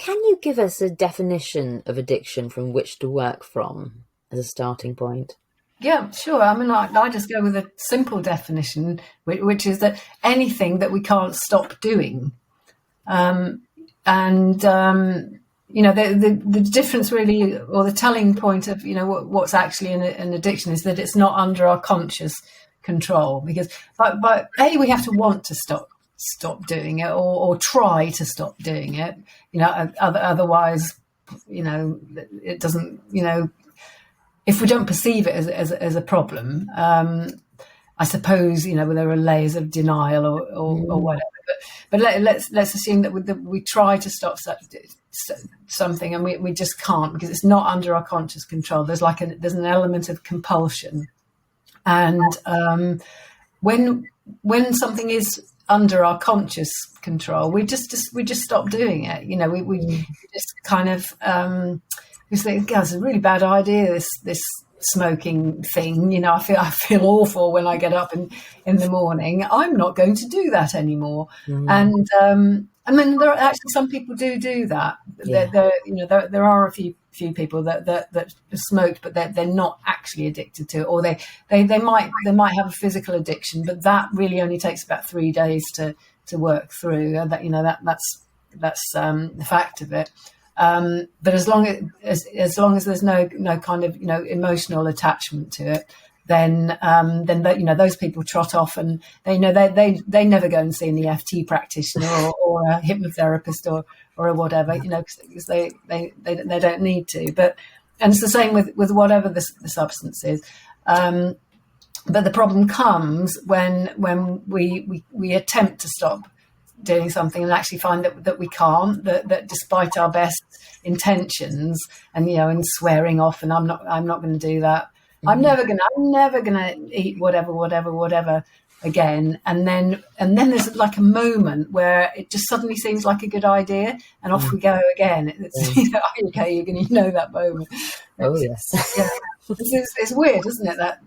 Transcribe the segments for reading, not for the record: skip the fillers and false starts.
Can you give us a definition of addiction from which to work from as a starting point? Yeah, sure. I mean, I just go with a simple definition, which is that anything that we can't stop doing. The difference really, or the telling point of, what's actually an addiction is that it's not under our conscious control, because but we have to want to stop doing it, or try to stop doing it, otherwise, it doesn't, if we don't perceive it as a problem, I suppose, there are layers of denial or whatever. But let's assume that we try to stop something and we just can't, because it's not under our conscious control. There's an element of compulsion, and when something is under our conscious control, we just stop doing it. We just kind of we think, "God, it's a really bad idea, this smoking thing. I feel awful when I get up in the morning. I'm not going to do that anymore." And then there are actually some people do that. Yeah. There are a few people that smoked, but they're not actually addicted to it, or they might have a physical addiction, but that really only takes about 3 days to work through. That's the fact of it. But as long as there's no kind of emotional attachment to it, then those people trot off, and they never go and see an EFT practitioner or a hypnotherapist or a whatever, because they don't need to. And it's the same with whatever the substance is. But the problem comes when we attempt to stop doing something and actually find that we can't, that despite our best intentions and swearing off, and I'm not going to do that. I'm never gonna eat whatever again. And then there's like a moment where it just suddenly seems like a good idea, and off we go again. It's okay, you're going to that moment. Oh yes, yeah. It's weird, isn't it? That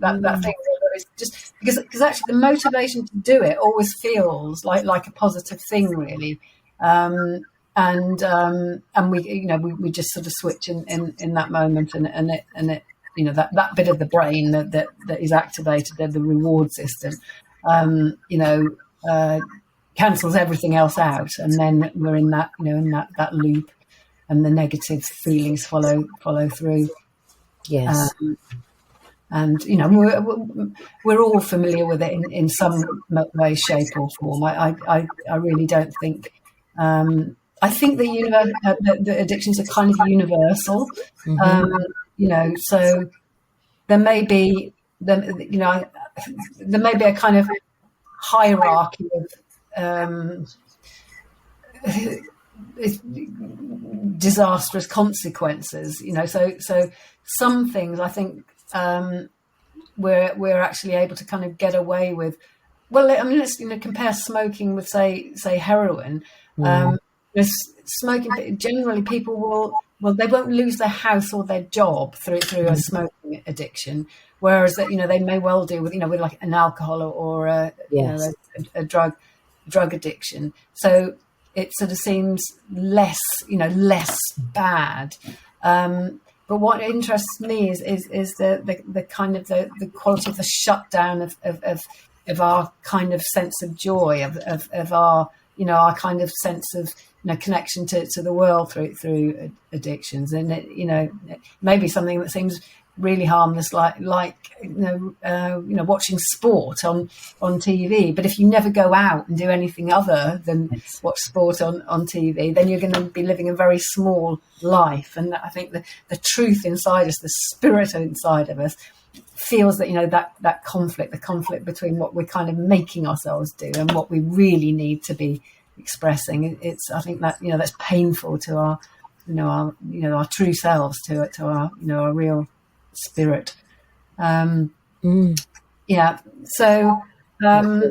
thing. It's just because actually the motivation to do it always feels like a positive thing, really. And we just sort of switch in that moment, and it that bit of the brain that is activated, the reward system, cancels everything else out, and then we're in that that loop, and the negative feelings follow through. Yes. And we're all familiar with it in some way, shape, or form. I really don't think. I think the addictions are kind of universal. So there may be a kind of hierarchy of disastrous consequences. So some things I think we're actually able to kind of get away with. Well, I mean, let's compare smoking with say heroin. Smoking, generally people they won't lose their house or their job through a smoking addiction, whereas that they may well do with with like an alcohol or a drug addiction. So it sort of seems less bad. But what interests me is the kind of the quality of the shutdown of our kind of sense of joy, of our our kind of sense of connection to the world through addictions. And it maybe something that seems really harmless, like watching sport on TV. But if you never go out and do anything other than watch sport on TV, then you're going to be living a very small life. And I think the truth inside us, the spirit inside of us, feels that that conflict, the conflict between what we're kind of making ourselves do and what we really need to be expressing. I think that that's painful to our our true selves, to our our real spirit. Yeah. So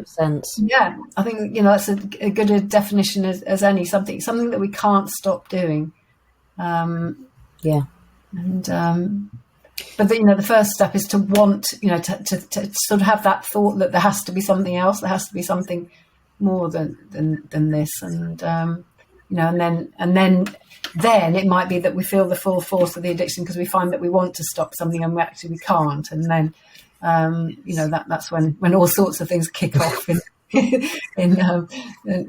sense. Yeah, I think that's a good a definition as any, something that we can't stop doing. Yeah. And but the first step is to want to sort of have that thought that there has to be something else, there has to be something more than this, and and then it might be that we feel the full force of the addiction because we find that we want to stop something and we can't, and then that's when all sorts of things kick off in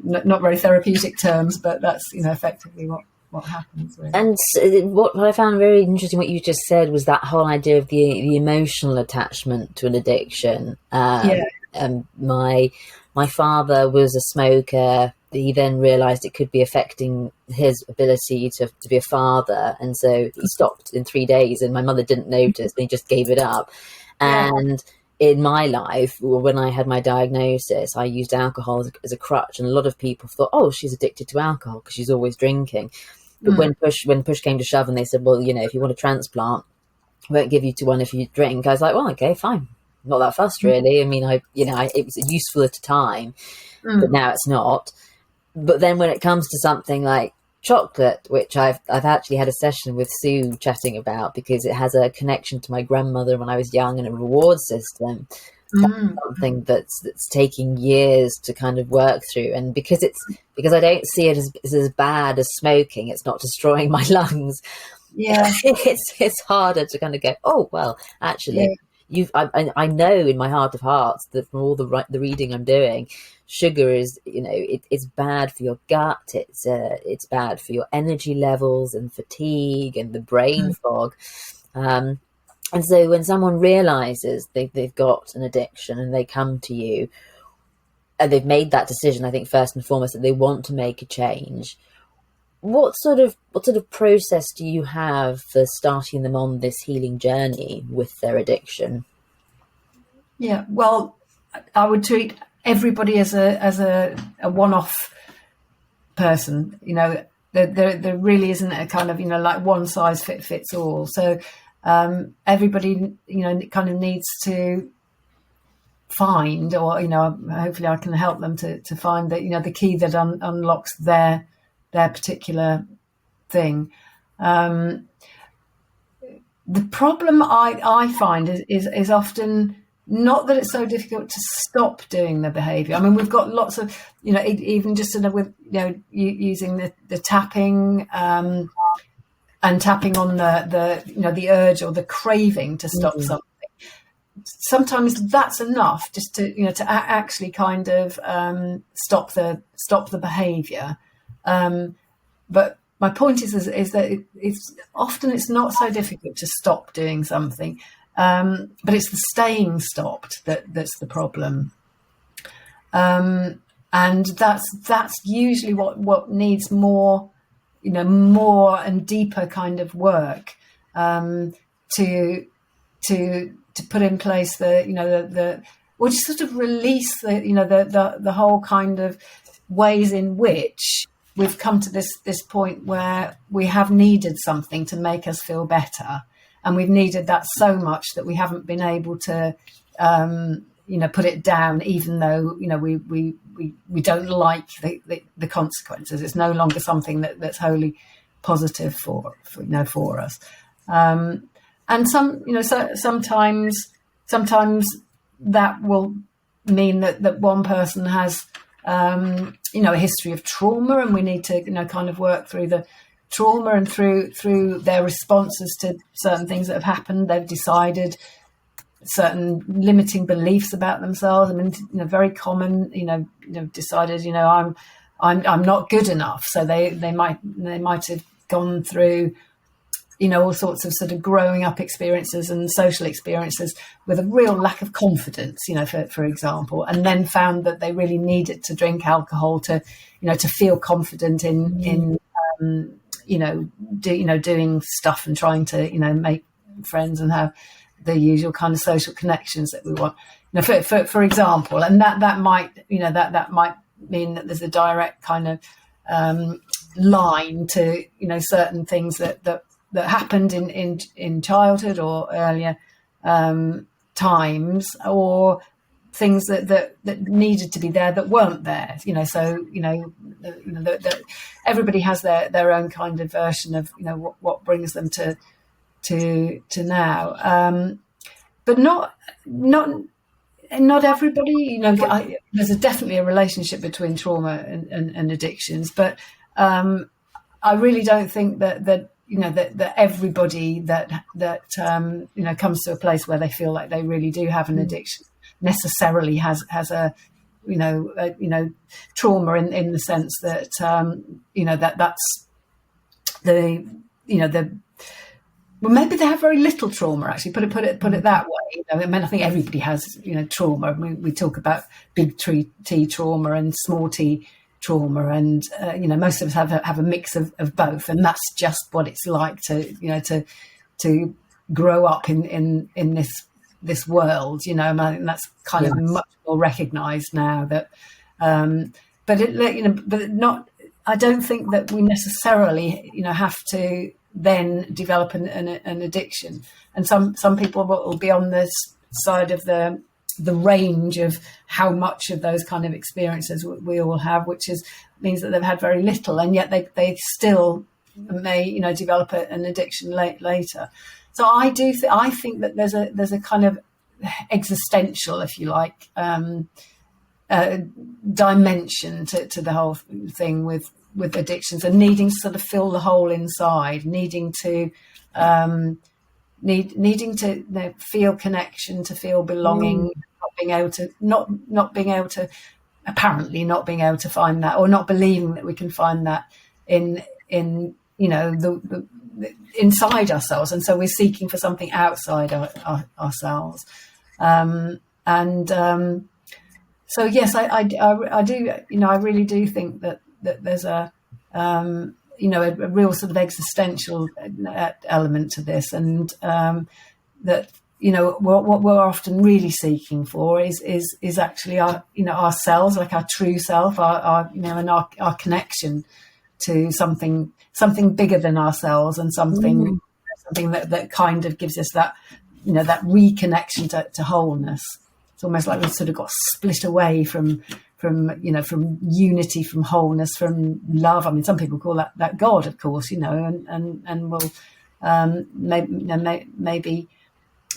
not very therapeutic terms, but that's effectively what happens. Really. And what I found very interesting, what you just said, was that whole idea of the emotional attachment to an addiction. My father was a smoker. He then realised it could be affecting his ability to be a father, and so he stopped in 3 days, and my mother didn't notice, and he just gave it up. And in my life, when I had my diagnosis, I used alcohol as a crutch, and a lot of people thought, oh, she's addicted to alcohol because she's always drinking. But when push came to shove, and they said, well, if you want a transplant, we won't give you to one if you drink. I was like, well, okay, fine. Not that fussed, really. I mean, it was useful at the time, but now it's not. But then when it comes to something like chocolate, which I've actually had a session with Sue chatting about, because it has a connection to my grandmother when I was young and a reward system. Something that's taking years to kind of work through, and because I don't see it as bad as smoking, it's not destroying my lungs. It's harder to kind of go, oh well, actually I know in my heart of hearts that from all the reading I'm doing, sugar is it's bad for your gut, it's bad for your energy levels and fatigue and the brain fog. And so when someone realizes they've got an addiction and they come to you and they've made that decision, I think first and foremost that they want to make a change, what sort of process do you have for starting them on this healing journey with their addiction? Yeah, well, I would treat everybody as a one-off person. There really isn't a kind of like one size fits all. So everybody kind of needs to find, or hopefully I can help them to find that the key that unlocks their particular thing. The problem I find is often not that it's so difficult to stop doing the behaviour. I mean, we've got lots of even just with using the tapping and tapping on the urge or the craving to stop something. Sometimes that's enough just to actually kind of stop the behaviour. But my point is that it's not so difficult to stop doing something, but it's the staying stopped that's the problem. And that's usually what needs more and deeper kind of work to put in place or just sort of release the whole kind of ways in which we've come to this point where we have needed something to make us feel better, and we've needed that so much that we haven't been able to put it down, even though we don't like the consequences. It's no longer something that's wholly positive for us. And sometimes that will mean that one person has a history of trauma, and we need to kind of work through the trauma and through their responses to certain things that have happened. They've decided certain limiting beliefs about themselves. I mean, very common. Decided I'm not good enough. So they might have gone through all sorts of sort of growing up experiences and social experiences with a real lack of confidence, for example, and then found that they really needed to drink alcohol to feel confident in doing stuff and trying to, make friends and have the usual kind of social connections that we want, for example. And that might, that might mean that there's a direct kind of line to, certain things that happened in childhood or earlier times, or things that needed to be there that weren't there. Everybody has their own kind of version of what brings them to now, but not everybody. There's definitely a relationship between trauma and addictions, but I really don't think that everybody that comes to a place where they feel like they really do have an addiction necessarily has a trauma in the sense that that's well, maybe they have very little trauma. Actually, put it that way. I mean, I think everybody has trauma. We talk about big T trauma and small T trauma, and most of us have a mix of both, and that's just what it's like to grow up in this world. And I think that's kind of much more recognised now. That, but not. I don't think that we necessarily have to then develop an addiction, and some people will be on this side of the range of how much of those kind of experiences we all have, which means that they've had very little, and yet they still may develop an addiction later. So I think that there's a kind of existential, if you like, dimension to the whole thing with addictions, and needing to sort of fill the hole inside, needing to feel connection, to feel belonging, not being able to find that, or not believing that we can find that in the inside ourselves, and so we're seeking for something outside ourselves. So yes, I do. I really do think that there's a real sort of existential element to this, and that what we're often really seeking for is actually our ourselves, like our true self, our and our connection to something bigger than ourselves, and something that kind of gives us that that reconnection to wholeness. It's almost like we've sort of got split away from unity, from wholeness, from love. I mean, some people call that God, of course, and will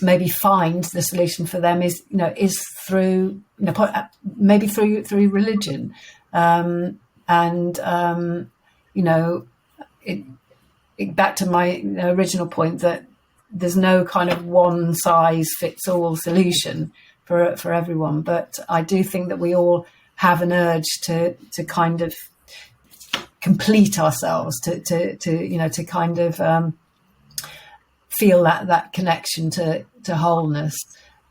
maybe find the solution for them is through maybe through religion, back to my original point that there's no kind of one size fits all solution for everyone, but I do think that we all have an urge to kind of complete ourselves, to kind of feel that connection to wholeness.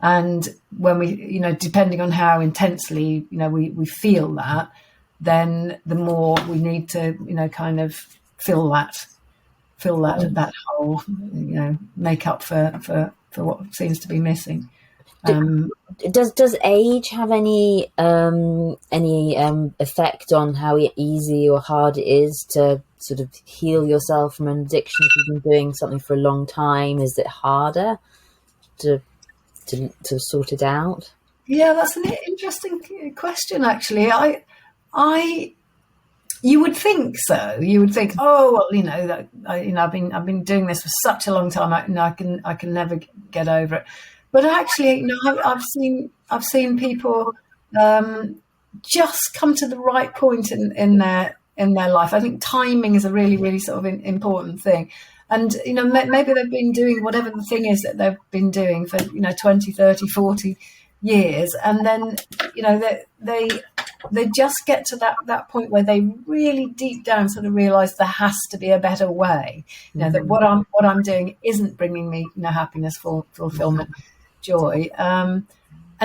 And when we, depending on how intensely, we feel that, then the more we need to, kind of fill that hole, make up for what seems to be missing. Does age have any effect on how easy or hard it is to sort of heal yourself from an addiction if you've been doing something for a long time? Is it harder to sort it out? Yeah, that's an interesting question. Actually, you would think so. You would think, oh, well, I've been doing this for such a long time. I can never get over it. But actually, I've seen people just come to the right point in their life. I think timing is a really, really sort of important thing. And, maybe they've been doing whatever the thing is that they've been doing for, 20, 30, 40 years. And then, they just get to that point where they really deep down sort of realize there has to be a better way, that what I'm doing isn't bringing me, happiness, fulfillment, joy. And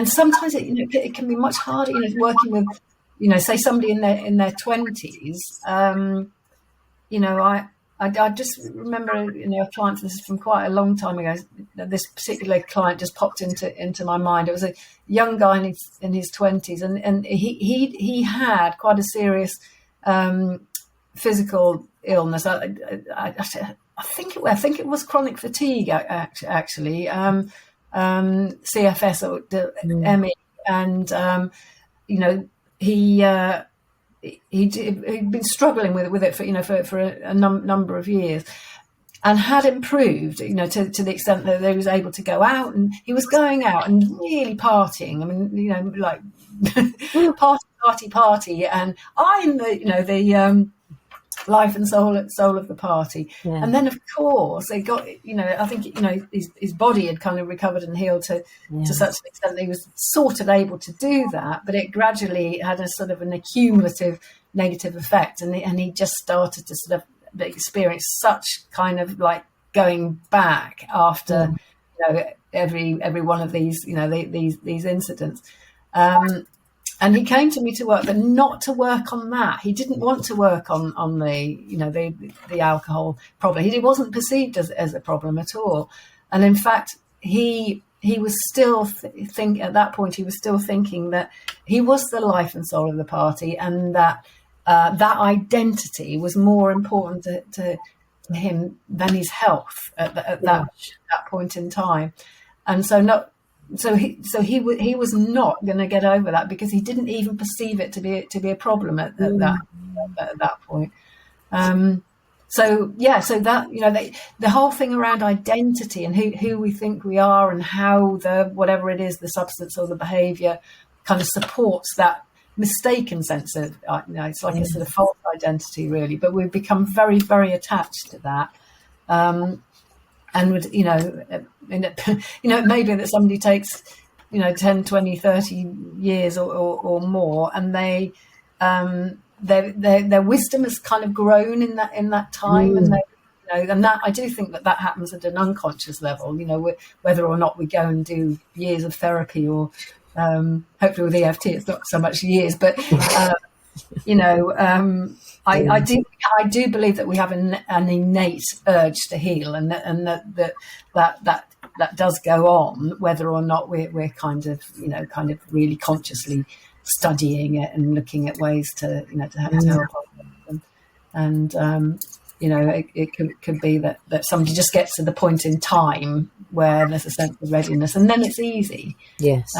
sometimes it can be much harder, working with, say somebody in their 20s. I just remember, a client, this is from quite a long time ago, this particular client just popped into my mind. It was a young guy in his 20s, and he had quite a serious physical illness. I think it was chronic fatigue, actually, CFS or ME, and he'd been struggling with it for a number of years, and had improved, to the extent that he was able to go out, and he was going out and really partying. I mean, like party, and I'm the life and soul of the party. Yeah. And then, of course, they got, I think, his body had kind of recovered and healed to such an extent that he was sort of able to do that, but it gradually had a sort of an accumulative negative effect. And he just started to sort of experience such kind of like going back after, every one of these, these incidents. And he came to me to work, but not to work on that. He didn't want to work on the alcohol problem. He wasn't perceived as a problem at all. And in fact, he was still at that point, he was still thinking that he was the life and soul of the party, and that that identity was more important to him than his health at that point in time. And so he was not going to get over that, because he didn't even perceive it to be a problem at that point. So that the whole thing around identity and who we think we are, and how whatever it is, the substance or the behaviour kind of supports that mistaken sense of it's like a sort of false identity, really. But we've become very, very attached to that. And would, it may be that somebody takes, 10, 20, 30 years or more, and their wisdom has kind of grown in that time. And and that, I do think that happens at an unconscious level, whether or not we go and do years of therapy, or hopefully with EFT, it's not so much years, but, I do believe that we have an innate urge to heal, and that does go on, whether or not we're kind of really consciously studying it and looking at ways to help them. And it could be that somebody just gets to the point in time where there's a sense of readiness, and then it's easy. Yes.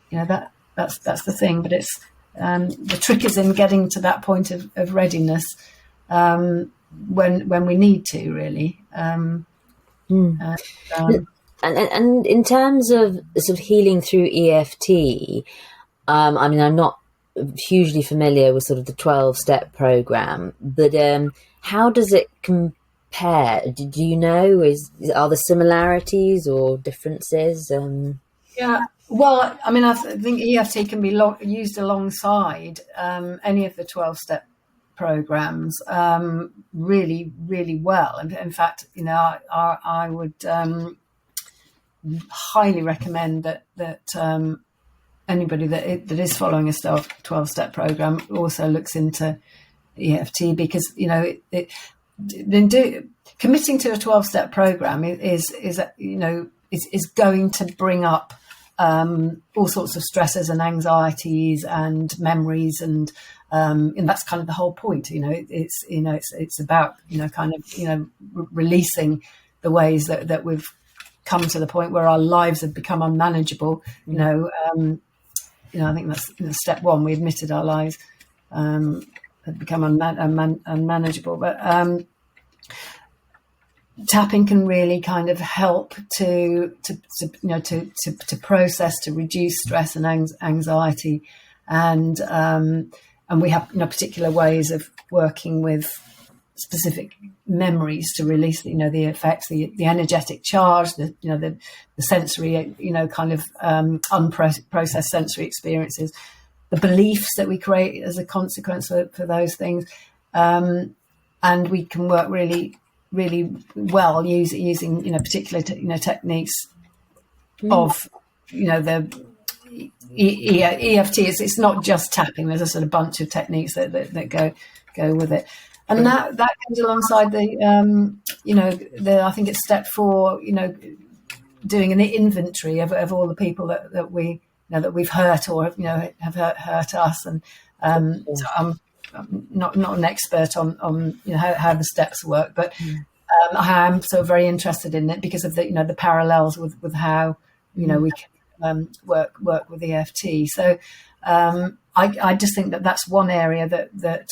That's the thing, but it's. The trick is in getting to that point of readiness when we need to, really. And in terms of sort of healing through EFT, I'm not hugely familiar with sort of the 12-step program, but how does it compare? Do you know? Are there similarities or differences? Yeah. Well, I think EFT can be used alongside any of the 12-step programs really, really well. In fact, I would highly recommend that anybody that is following a 12-step program also looks into EFT, because committing to a 12-step program is going to bring up all sorts of stresses and anxieties and memories, and that's kind of the whole point. It's about releasing the ways that we've come to the point where our lives have become unmanageable. I think that's step one. We admitted our lives had become unmanageable, but tapping can really kind of help to process, to reduce stress and anxiety, and we have particular ways of working with specific memories to release the effects, the energetic charge, the sensory kind of unprocessed sensory experiences, the beliefs that we create as a consequence for those things, and we can work really well using particular techniques of the EFT. It's not just tapping. There's a sort of bunch of techniques that go with it, and that comes alongside the I think it's step 4. Doing an inventory of all the people that we that we've hurt, or have hurt us, and so I'm not an expert on how the steps work, but I am so very interested in it because of the parallels with how we can work with EFT. So I just think that's one area that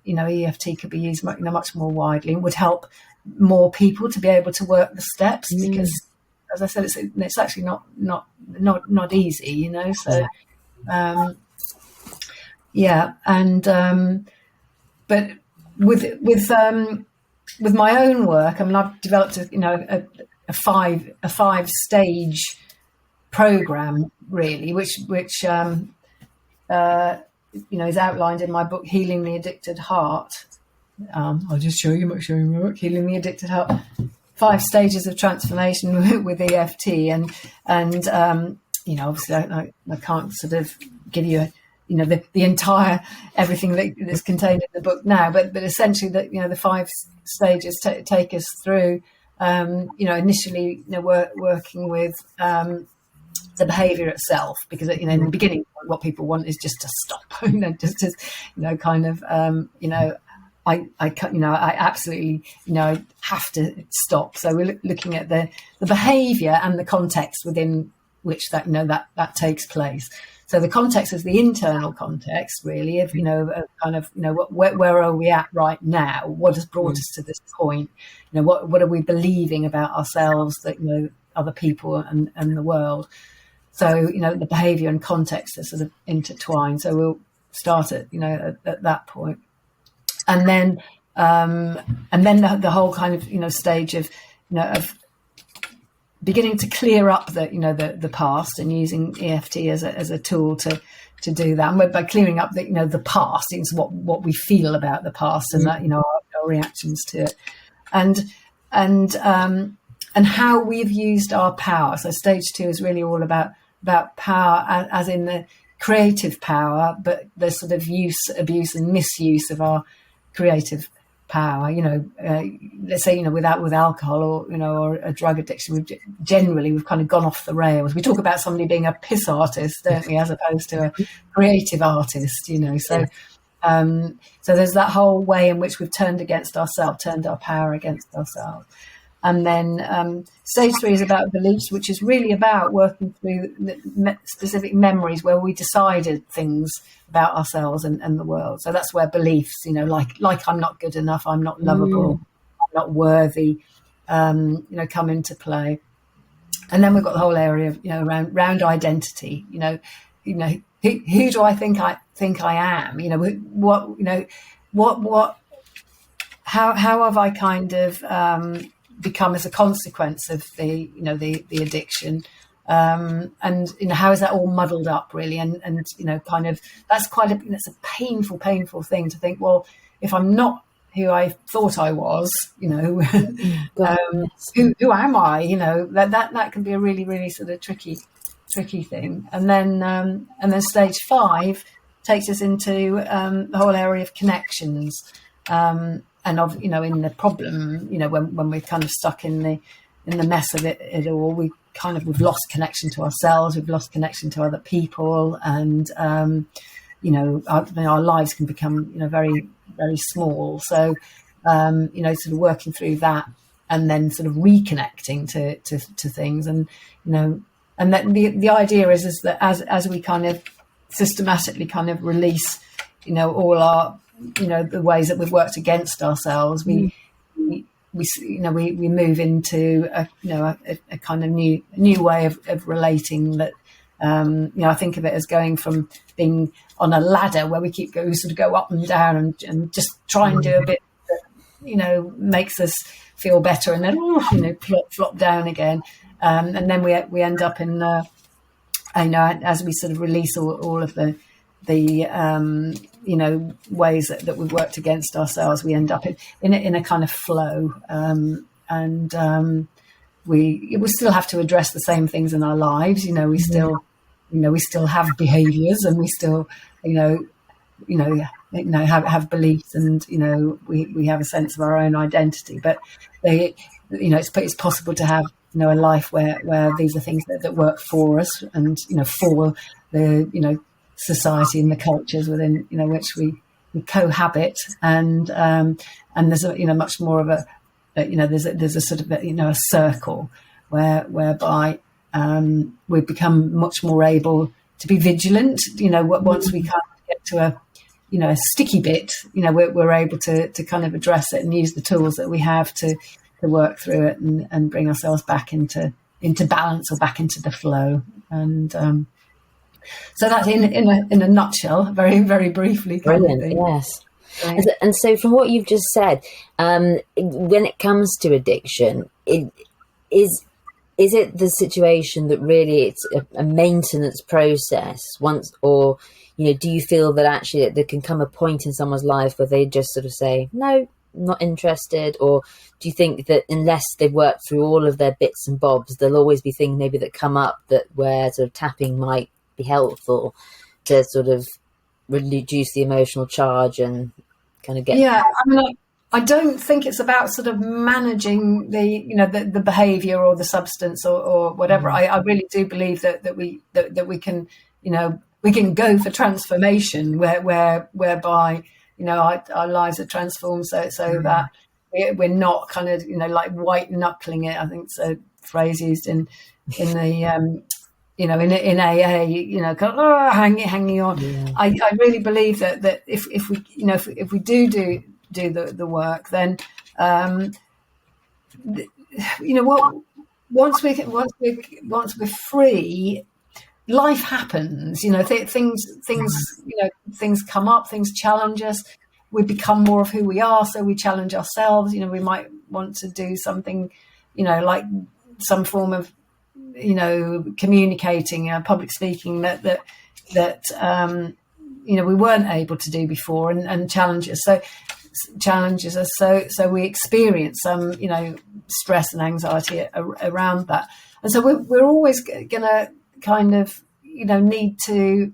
EFT could be used much more widely, and would help more people to be able to work the steps, because, as I said, it's actually not easy, So but with my own work, I mean, I've developed a 5-stage program, really, which is outlined in my book, Healing the Addicted Heart. I'll just show you my book, Healing the Addicted Heart. 5 stages of transformation with EFT, and obviously I can't sort of give you the entire everything that's contained in the book now, but essentially that the 5 stages take us through initially working with the behavior itself, because in the beginning what people want is just to stop, I absolutely have to stop. So we're looking at the behavior and the context within which that takes place. So the context is the internal context, really, of where are we at right now? What has brought us to this point? What are we believing about ourselves, that other people and the world? So the behaviour and context are sort of intertwined. So we'll start at that point, and then the whole kind of stage of beginning to clear up the past, and using EFT as a tool to do that. And by clearing up the past, it's what we feel about the past, and that our reactions to it, and how we've used our power. So stage 2 is really all about power, as in the creative power, but the sort of use, abuse, and misuse of our creative power. Let's say with alcohol or a drug addiction, we've kind of gone off the rails. We talk about somebody being a piss artist, don't we, as opposed to a creative artist. So there's that whole way in which we've turned our power against ourselves. And then stage 3 is about beliefs, which is really about working through specific memories where we decided things about ourselves and the world. So that's where beliefs, like I'm not good enough, I'm not lovable, I'm not worthy, come into play. And then we've got the whole area of around identity. Who do I think I am? How have I kind of become as a consequence of the addiction, and how is that all muddled up, really, and kind of that's a painful thing to think, well, if I'm not who I thought I was, who am I? That can be a really, really sort of tricky thing. And then stage 5 takes us into the whole area of connections, and of in the problem, when we're kind of stuck in the mess of it all, we've lost connection to ourselves, we've lost connection to other people, and our lives can become very, very small. So sort of working through that, and then sort of reconnecting to things, and and that the idea is that as we kind of systematically kind of release all our the ways that we've worked against ourselves, we move into a kind of new way of relating, that I think of it as going from being on a ladder where we sort of go up and down and just try and do a bit that makes us feel better, and then flop down again, and then we end up in as we sort of release all of the ways that we've worked against ourselves, we end up in a kind of flow, and we still have to address the same things in our lives. We still have behaviours, and we still have beliefs, and we have a sense of our own identity, but it's possible to have a life where these are things that work for us, and for the society and the cultures within which we cohabit, and there's a much more of a there's a sort of a circle whereby we become much more able to be vigilant. Once we kind of get to a sticky bit, we're able to kind of address it and use the tools that we have to work through it, and bring ourselves back into balance, or back into the flow. And so that's in a nutshell, very, very briefly. Brilliant. Yes. Right. And so from what you've just said, when it comes to addiction, is it the situation that really it's a maintenance process once, or, do you feel that actually that there can come a point in someone's life where they just sort of say, no, not interested? Or do you think that unless they've worked through all of their bits and bobs, there'll always be things maybe that come up that where sort of tapping might be helpful to sort of reduce the emotional charge and kind of get... Yeah, I mean, I don't think it's about sort of managing the behaviour or the substance or whatever. I really do believe that we can, we can go for transformation whereby, our lives are transformed so that we're not kind of, like white knuckling it. I think it's a phrase used in the in AA, kind of, hanging on. Yeah. I really believe that if we if we do the work, then once we're free, life happens. Things come up, things challenge us. We become more of who we are, so we challenge ourselves. We might want to do something, like some form of communicating, public speaking that we weren't able to do before, and challenges us. So we experience some stress and anxiety around that, and so we're always going to kind of need to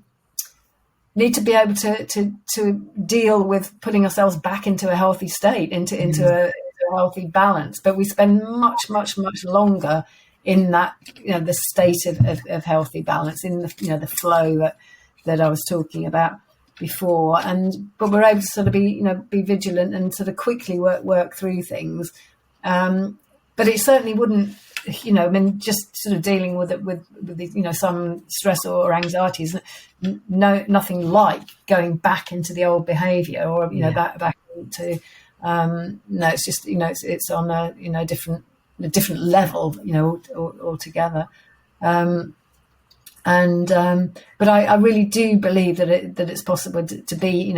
be able to deal with putting ourselves back into a healthy state, into a healthy balance. But we spend much longer in that, the state of healthy balance, in the flow that I was talking about before. But we're able to sort of be vigilant and sort of quickly work through things. But it certainly wouldn't, just sort of dealing with it with some stress or anxiety is nothing like going back into the old behaviour or back into it's just it's on a different level altogether. But I really do believe that it's possible to be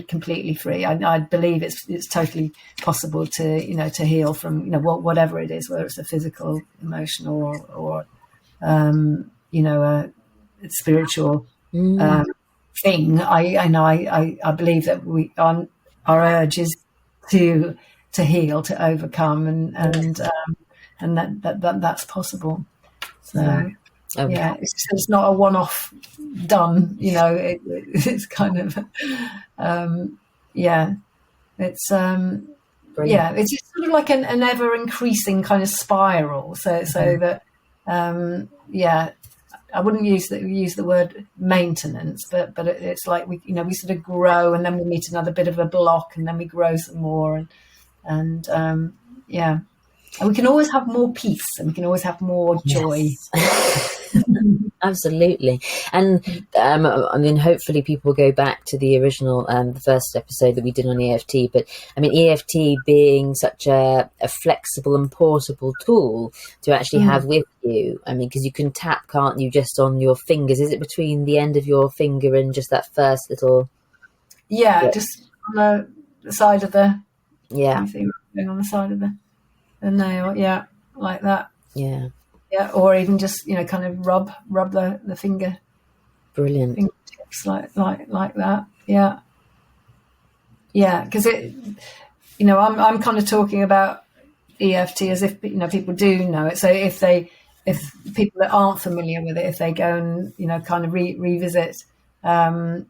completely free. I believe it's totally possible to heal from whatever it is, whether it's a physical, emotional, or a spiritual thing. I believe that our urge is to heal, to overcome, and that's possible. So. Yeah, it's not a one-off done. It's kind of, it's it's just sort of like an ever-increasing kind of spiral. So that, I wouldn't use the word maintenance, but it's like we sort of grow, and then we meet another bit of a block, and then we grow some more, and and we can always have more peace, and we can always have more joy. Yes. Absolutely. And hopefully people will go back to the original, the first episode that we did on EFT. But EFT being such a flexible and portable tool to actually have with you. Because you can tap, can't you, just on your fingers? Is it between the end of your finger and just that first little? Yeah, just on the side of the. Yeah. On the side of the nail. Yeah, like that. Yeah. Yeah, or even just kind of rub the finger. Brilliant. Fingertips like that. Yeah, yeah. Because I'm kind of talking about EFT as if people do know it. So if people that aren't familiar with it, if they go and kind of revisit, where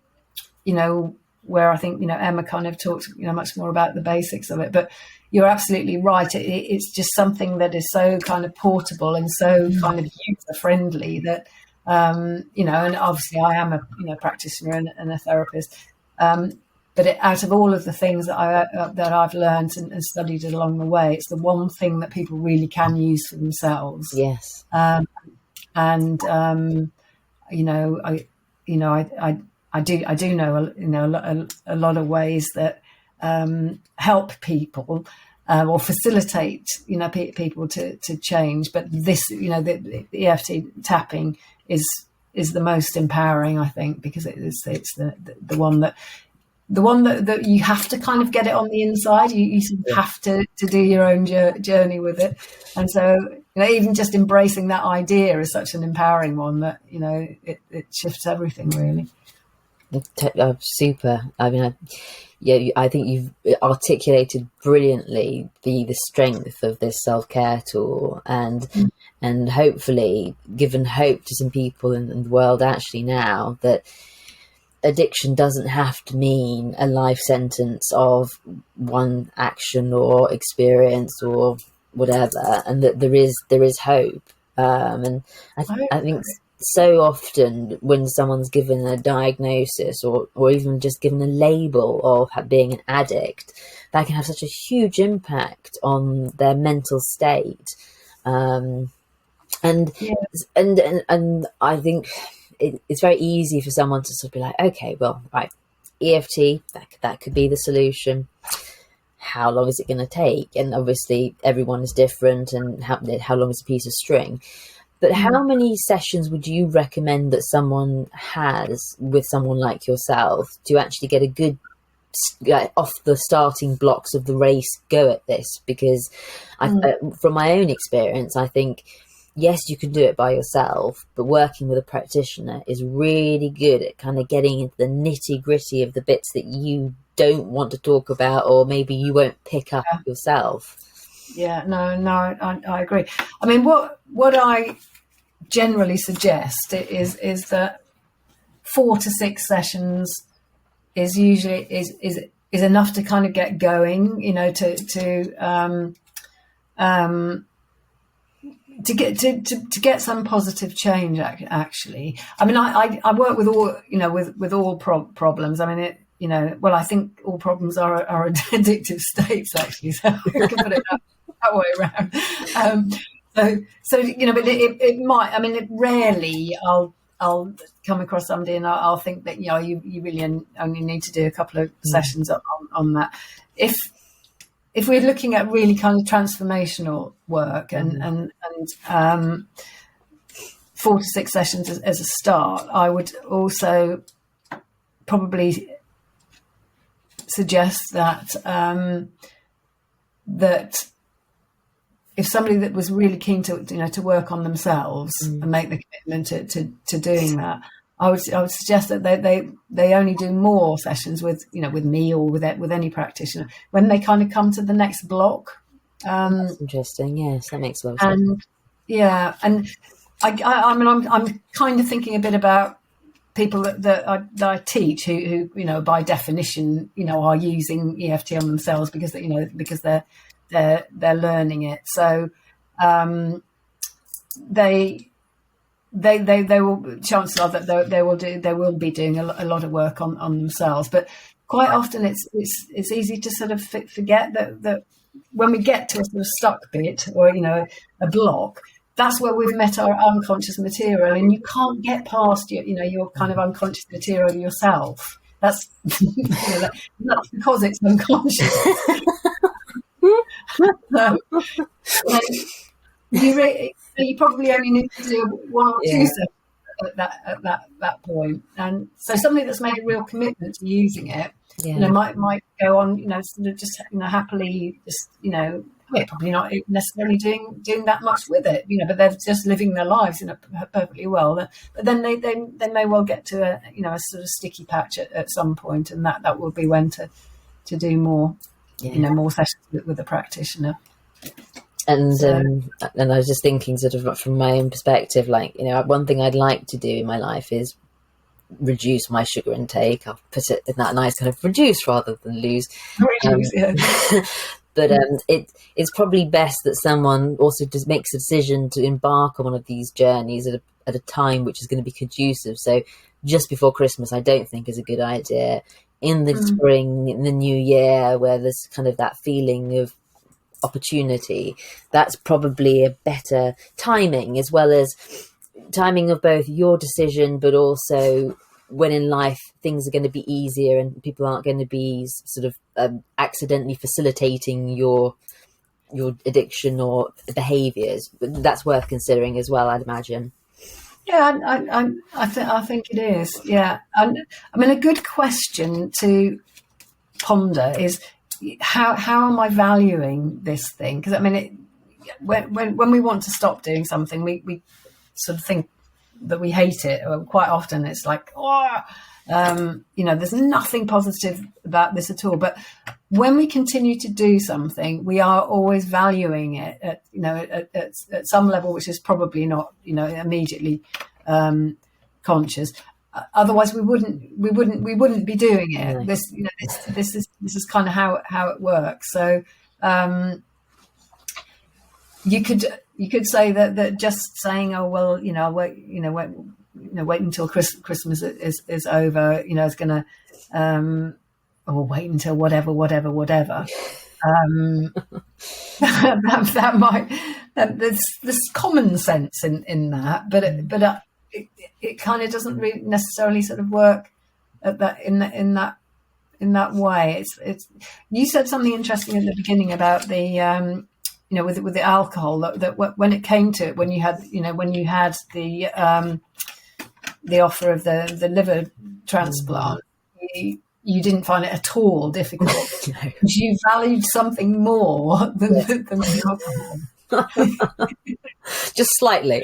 I think Emma kind of talked much more about the basics of it, but. You're absolutely right. It's just something that is so kind of portable and so kind of user friendly that, and obviously I am a practitioner and a therapist. But out of all of the things that I've learned and studied along the way, it's the one thing that people really can use for themselves. Yes. I do know a lot of ways that help people or facilitate people to change, but this the EFT tapping is the most empowering, I think, because it's the one that the one that you have to kind of get it on the inside. You sort of have to do your own journey with it. And so, even just embracing that idea is such an empowering one that, it shifts everything, really. Super. I mean, I think you've articulated brilliantly the strength of this self-care tool, and hopefully given hope to some people in the world actually now that addiction doesn't have to mean a life sentence of one action or experience or whatever, and that there is hope. And I think so often when someone's given a diagnosis or even just given a label of being an addict, that can have such a huge impact on their mental state. And I think it's very easy for someone to sort of be like, okay, well, right, EFT, that could be the solution. How long is it going to take? And obviously everyone is different, and how long is a piece of string? But how many sessions would you recommend that someone has with someone like yourself to actually get a good off the starting blocks of the race go at this? Because from my own experience, I think, yes, you can do it by yourself, but working with a practitioner is really good at kind of getting into the nitty gritty of the bits that you don't want to talk about, or maybe you won't pick up yourself. Yeah, no, I agree. I mean, what I generally suggest is that 4 to 6 sessions is usually is enough to kind of get going, to get some positive change. Actually, I mean, I work with all with all problems. I mean, I think all problems are addictive states, actually. So we can put it that way around. So but it might. I mean, rarely I'll come across somebody and I'll think that you really only need to do a couple of sessions on that. If we're looking at really kind of transformational work and 4 to 6 sessions as a start, I would also probably suggest that that if somebody that was really keen to work on themselves and make the commitment to doing that, I would suggest that they only do more sessions with me or with any practitioner when they kind of come to the next block. That's interesting. Yes, that makes a lot of sense. And yeah, and I mean, I'm kind of thinking a bit about people that I teach who by definition are using EFT on themselves because they're learning it. So they will, chances are that they will be doing a lot of work on themselves. But quite often it's easy to sort of forget that when we get to a sort of stuck bit or a block, that's where we've met our unconscious material, and you can't get past your kind of unconscious material yourself. That's that's because it's unconscious. You probably only need to do 1 or 2 sessions at that point, and so somebody that's made a real commitment to using it, might go on, sort of just happily, just probably not necessarily doing that much with it, but they're just living their lives perfectly well. But then they may well get to a sort of sticky patch at some point, and that will be when to do more. More sessions with a practitioner. And I was just thinking, sort of from my own perspective, one thing I'd like to do in my life is reduce my sugar intake. I'll put it in that nice kind of reduce rather than lose. But it's probably best that someone also just makes a decision to embark on one of these journeys at a time which is going to be conducive. So just before Christmas, I don't think is a good idea. In the spring, in the new year, where there's kind of that feeling of opportunity, that's probably a better timing, as well as timing of both your decision, but also when in life things are going to be easier and people aren't going to be sort of accidentally facilitating your addiction or behaviours. That's worth considering as well, I'd imagine. Yeah, I think it is. Yeah, and I mean, a good question to ponder is how am I valuing this thing? Because I mean, when we want to stop doing something, we sort of think that we hate it. Quite often, it's like, there's nothing positive about this at all. But when we continue to do something, we are always valuing it at some level, which is probably not immediately conscious. Otherwise, we wouldn't be doing it. This is kind of how it works. So you could say that just saying, oh well, wait until Christmas is over, is going to, or wait until whatever. That might, there's common sense in that, but it kind of doesn't really necessarily sort of work at that in that way. It's you said something interesting at the beginning about the with the alcohol, that when it came to it, when you had the offer of the liver transplant, you didn't find it at all difficult. No. You valued something more than the alcohol. Just slightly.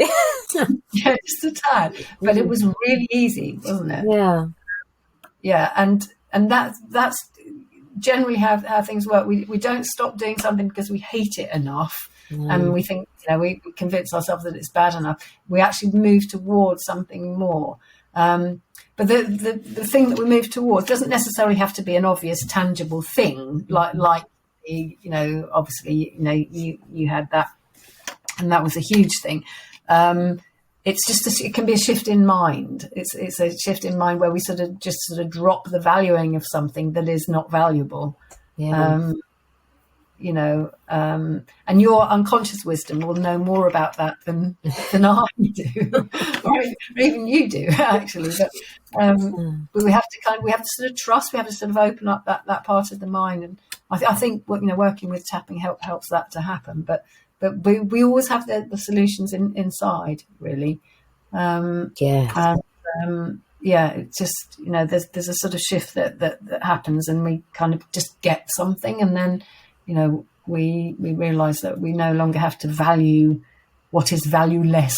Yeah, just a tad. But it was really easy, wasn't it? Yeah. Yeah, and that's generally how things work. We don't stop doing something because we hate it enough, and we think we convince ourselves that it's bad enough. We actually move towards something more. But the thing that we move towards doesn't necessarily have to be an obvious, tangible thing. Like obviously, you had that, and that was a huge thing. It's just it can be a shift in mind. It's a shift in mind where we sort of drop the valuing of something that is not valuable. Yeah. And your unconscious wisdom will know more about that than I do, or even you do actually. But we have to sort of trust. We have to sort of open up that part of the mind, and I think working with tapping helps that to happen. But we always have the solutions inside, really. It's just there's a sort of shift that happens, and we kind of just get something, and then we realise that we no longer have to value what is valueless.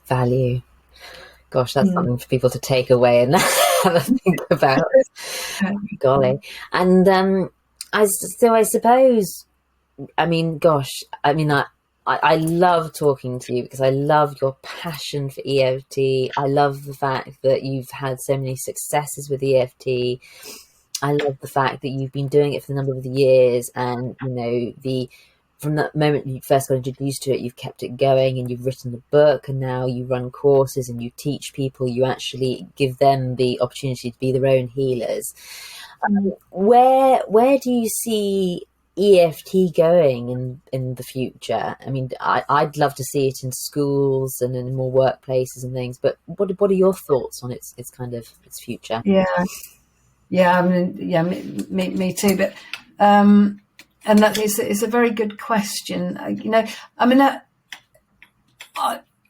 Value. Gosh, that's something for people to take away and have a think about. Golly. And I suppose, I love talking to you because I love your passion for EFT. I love the fact that you've had so many successes with EFT. I love the fact that you've been doing it for a number of years, and from that moment you first got introduced to it, you've kept it going, and you've written a book, and now you run courses and you teach people. You actually give them the opportunity to be their own healers. Where do you see EFT going in the future? I mean, I'd love to see it in schools and in more workplaces and things, but what are your thoughts on its future? Yeah, I mean, me too. But and that is a very good question.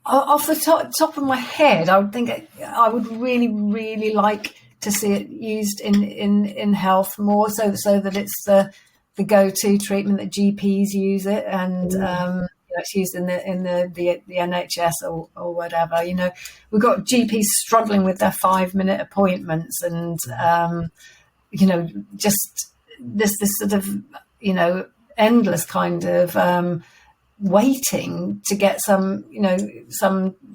Off the top of my head, I would think I would really, really like to see it used in health more, so that it's the go-to treatment that GPs use it, and it's used in the NHS or whatever. We've got GPs struggling with their 5-minute appointments, and just this sort of endless kind of waiting to get some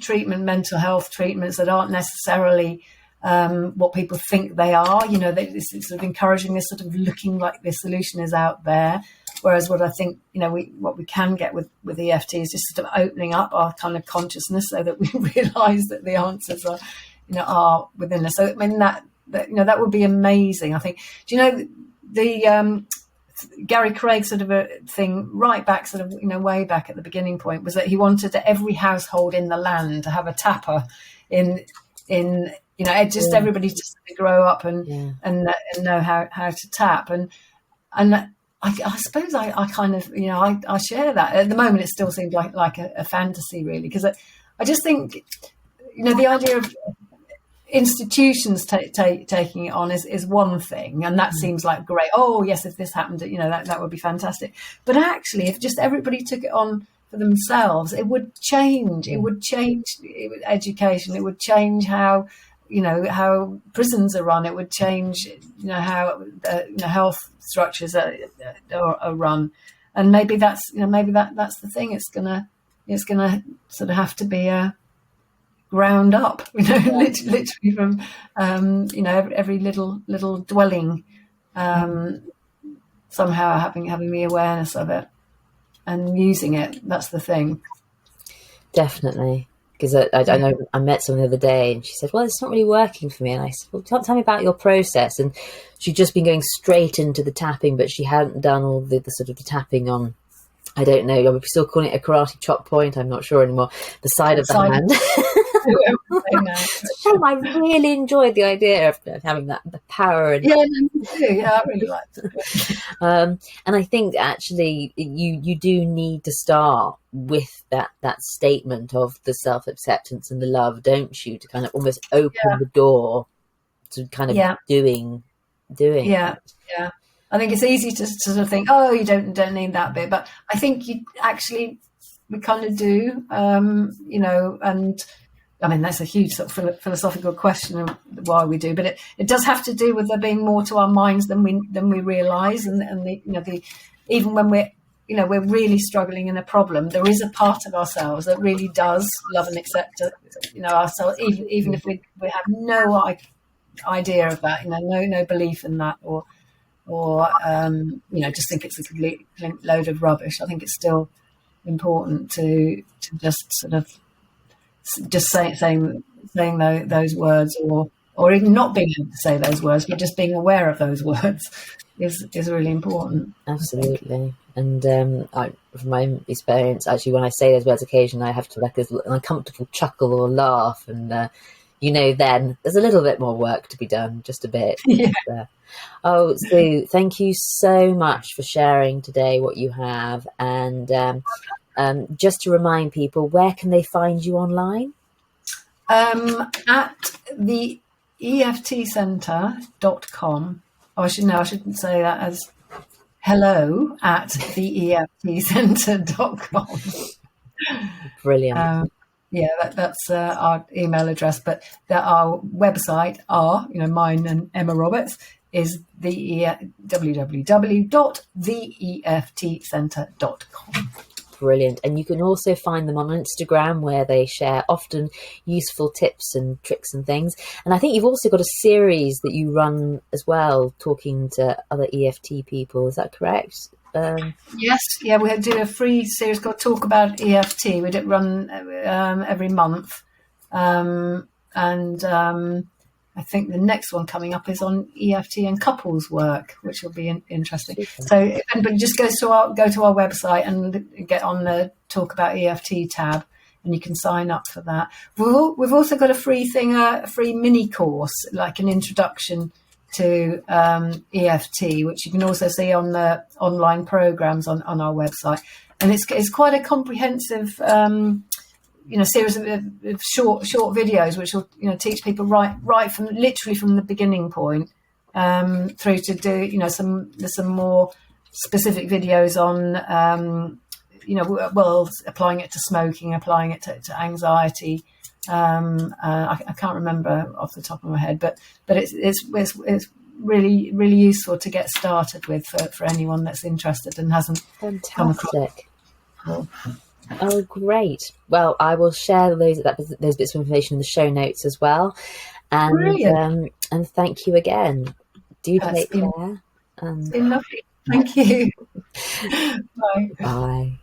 treatment, mental health treatments that aren't necessarily what people think they are. It's sort of encouraging this sort of looking like the solution is out there. Whereas what I think, what we can get with EFT is just sort of opening up our kind of consciousness so that we realise that the answers are within us. So I mean that would be amazing. I think. Do you know the Gary Craig sort of a thing right back, sort of way back at the beginning point, was that he wanted every household in the land to have a tapper in everybody just to grow up and know how to tap, and I suppose I kind of, I share that. At the moment, it still seems like a fantasy, really, because I just think, the idea of institutions taking it on is one thing, and that seems like great. Oh, yes, if this happened, that would be fantastic. But actually, if just everybody took it on for themselves, it would change. It would change education. It would change how prisons are run. It would change, how health structures are run, and maybe that's that's the thing. It's gonna sort of have to be ground up, literally from every little dwelling, somehow having the awareness of it and using it. That's the thing. Definitely. Because I know I met someone the other day and she said, well, it's not really working for me. And I said, well, tell me about your process. And she'd just been going straight into the tapping, but she hadn't done all the sort of the tapping on, I don't know, I'm still calling it a karate chop point, I'm not sure anymore, the side of the hand. I really enjoyed the idea of having the power. And, yeah, I really liked it. And I think actually you do need to start with that statement of the self-acceptance and the love, don't you, to kind of almost open the door to kind of doing. Yeah. I think it's easy to sort of think, oh, you don't need that bit, but I think we kind of do, and I mean, that's a huge sort of philosophical question of why we do, but it does have to do with there being more to our minds than we realise, and even when we're really struggling in a problem, there is a part of ourselves that really does love and accept ourselves, even if we have no idea of that, no belief in that, or just think it's a complete load of rubbish. I think it's still important to just sort of just saying those words, or even not being able to say those words, but just being aware of those words is really important. Absolutely. And from my experience, actually, when I say those words occasionally, I have to like an uncomfortable chuckle or laugh, and then there's a little bit more work to be done, just a bit. Yeah. Sue, thank you so much for sharing today what you have, and just to remind people, where can they find you online? At the EFT Centre.com. I shouldn't say that as hello at the EFT Centre.com. Brilliant. That's our email address, but our website, mine and Emma Roberts, is www.theeftcentre.com. Brilliant. And you can also find them on Instagram, where they share often useful tips and tricks and things. And I think you've also got a series that you run as well, talking to other EFT people. Is that correct? Yes. Yeah, we do a free series called Talk About EFT. We do run every month. I think the next one coming up is on EFT and couples work, which will be interesting. Okay. So if anybody just go to our website and get on the Talk About EFT tab, and you can sign up for that. We've also got a free mini course, like an introduction to EFT, which you can also see on the online programs on our website. And it's quite a comprehensive series of short videos, which will teach people right from the beginning point through to do there's some more specific videos on applying it to smoking, applying it to anxiety. I can't remember off the top of my head, but it's really, really useful to get started with for anyone that's interested and hasn't come across. Oh, great. Well, I will share those bits of information in the show notes as well. And thank you again. Do take care. It's been lovely. Thank you. Bye. Bye.